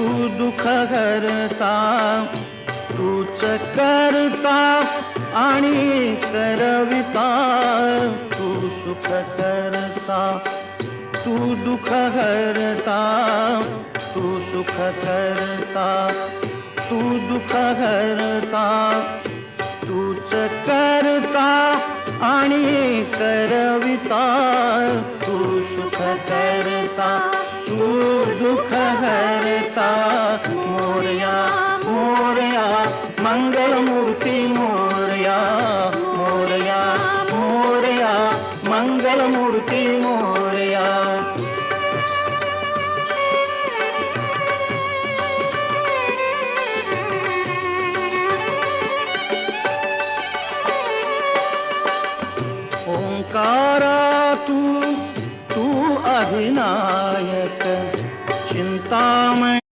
तू दुःख हरता, तूच करता आणि करविता, तू सुख करता, तू दुःख हरता, तू सुख करता, तू दुःख हरता, तूच करता आणि करविता, तू सुख करता, तू दुःख हरता. मोरया मोरया मंगलमूर्ती मोरया, मोरया मोरया मंगलमूर्ती मोरया. ओंकारा तू अधिनायक चिंतामणी